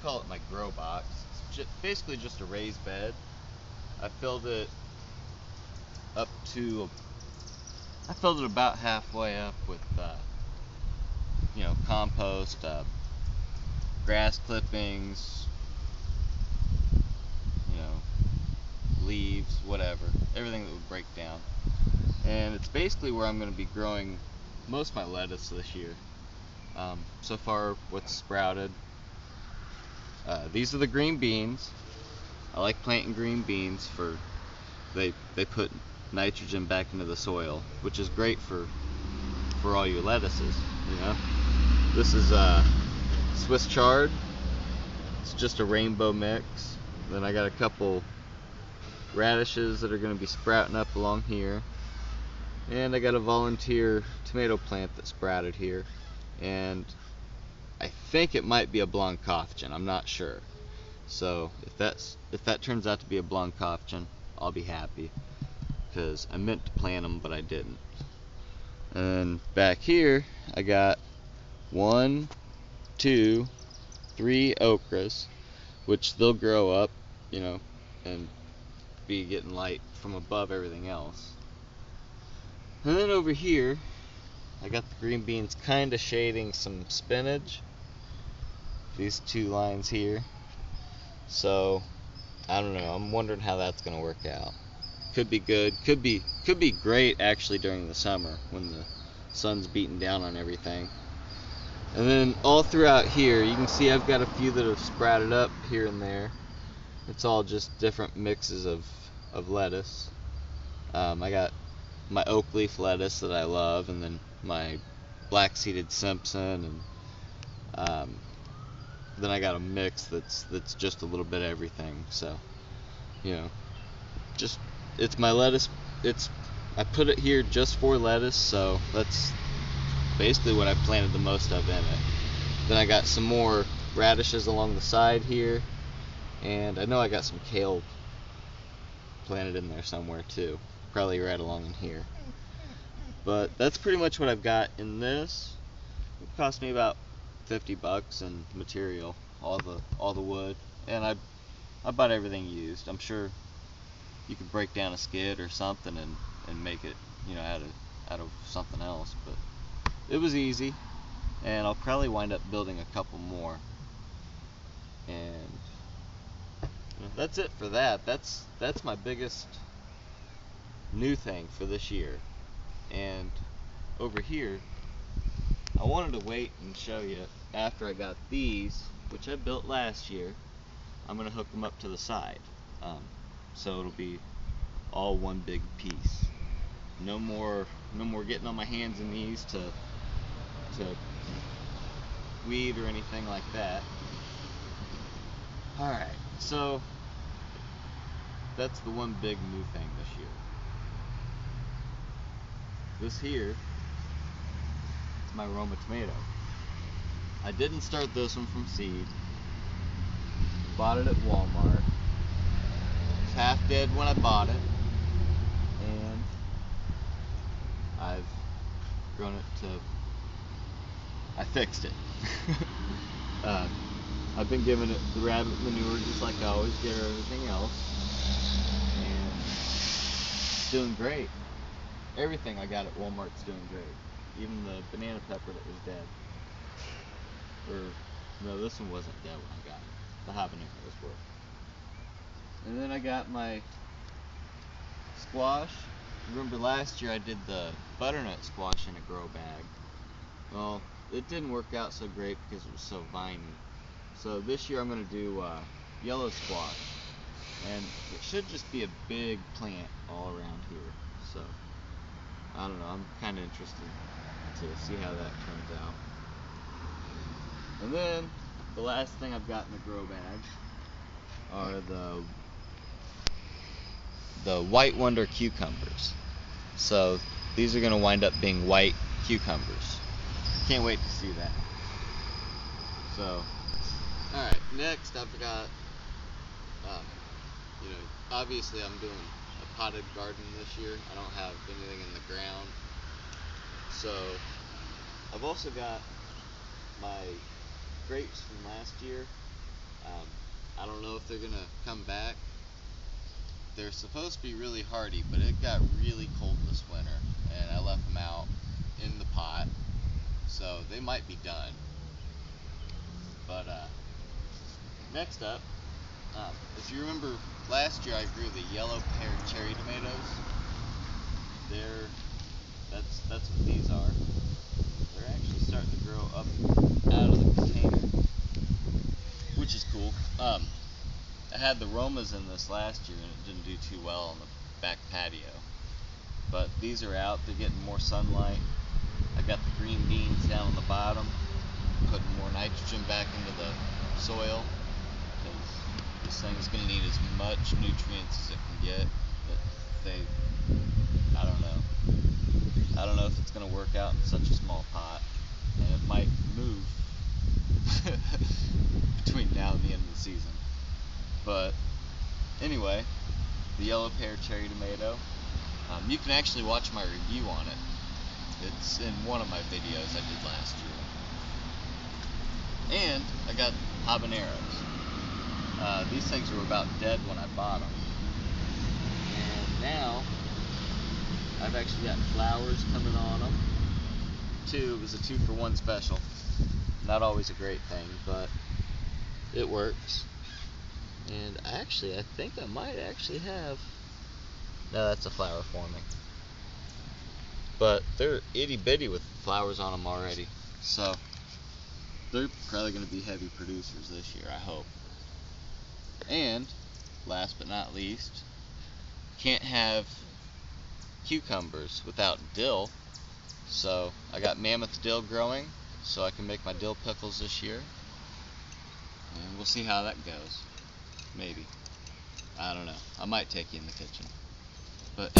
call it my grow box. It's basically just a raised bed. I filled it up to, I filled it about halfway up with, compost, grass clippings, leaves, whatever, everything that would break down. And it's basically where I'm going to be growing most of my lettuce this year. So far, what's sprouted. These are the green beans. I like planting green beans for they put nitrogen back into the soil, which is great for all your lettuces. This is Swiss chard. It's just a rainbow mix. Then I got a couple radishes that are going to be sprouting up along here, and I got a volunteer tomato plant that sprouted here, and I think it might be a Blancofchen. I'm not sure. So if that turns out to be a Blancofchen, I'll be happy, because I meant to plant them but I didn't. And back here I got 1, 2, 3 okras, which they'll grow up, and be getting light from above everything else. And then over here I got the green beans kind of shading some spinach, these 2 lines here. So I don't know, I'm wondering how that's going to work out. Could be good, could be great actually during the summer when the sun's beating down on everything. And then all throughout here you can see I've got a few that have sprouted up here and there. It's all just different mixes of lettuce. I got my oak leaf lettuce that I love, and then my black seeded Simpson, and then I got a mix that's just a little bit of everything. So just it's my lettuce. I put it here just for lettuce, so that's basically what I planted the most of in it. Then I got some more radishes along the side here, and I know I got some kale planted in there somewhere too, probably right along in here. But that's pretty much what I've got in this. It cost me about $50 in material, all the wood, and I bought everything used. I'm sure you could break down a skid or something and make it out of something else, but it was easy, and I'll probably wind up building a couple more. And that's it for that. That's my biggest new thing for this year. And over here, I wanted to wait and show you after I got these, which I built last year. I'm gonna hook them up to the side, so it'll be all one big piece. No more getting on my hands and knees to weed or anything like that. Alright, so that's the one big new thing this year. This here is my Roma tomato. I didn't start this one from seed. Bought it at Walmart. It was half dead when I bought it, and I've grown it to, I fixed it. I've been giving it the rabbit manure just like I always give everything else, and it's doing great. Everything I got at Walmart's doing great. Even the banana pepper that was dead. Or, no, this one wasn't dead when I got it. The habaneros were. And then I got my squash. Remember last year I did the butternut squash in a grow bag. Well, it didn't work out so great because it was so viney. So this year I'm going to do yellow squash. And it should just be a big plant all around here. So, I don't know, I'm kind of interested to see how that turns out. And then, the last thing I've got in the grow bag are the White Wonder cucumbers. So, these are going to wind up being white cucumbers. Can't wait to see that. So, alright, next I've got, obviously I'm doing a potted garden this year. I don't have anything in the ground. So, I've also got my grapes from last year. I don't know if they're gonna come back. They're supposed to be really hardy, but it got really cold this winter, and I left them out in the pot, so they might be done. But next up, if you remember last year, I grew the yellow pear cherry tomatoes. That's what these are. They're actually starting to grow up out of the container, which is cool. I had the Romas in this last year and it didn't do too well on the back patio. But these are out, they're getting more sunlight. I got the green beans down on the bottom, putting more nitrogen back into the soil, because this thing is going to need as much nutrients as it can get. But I don't know if it's going to work out in such a small pot, and it might move between now and the end of the season. But anyway, the yellow pear cherry tomato, you can actually watch my review on it. It's in one of my videos I did last year. And I got habaneros. These things were about dead when I bought them, and now I've actually got flowers coming on them. It was a 2-for-1 special. Not always a great thing, but it works. And I think I might actually have. No, that's a flower forming. But they're itty bitty with flowers on them already. So they're probably going to be heavy producers this year, I hope. And last but not least, can't have cucumbers without dill. So I got mammoth dill growing, so I can make my dill pickles this year. And we'll see how that goes. Maybe. I don't know. I might take you in the kitchen. But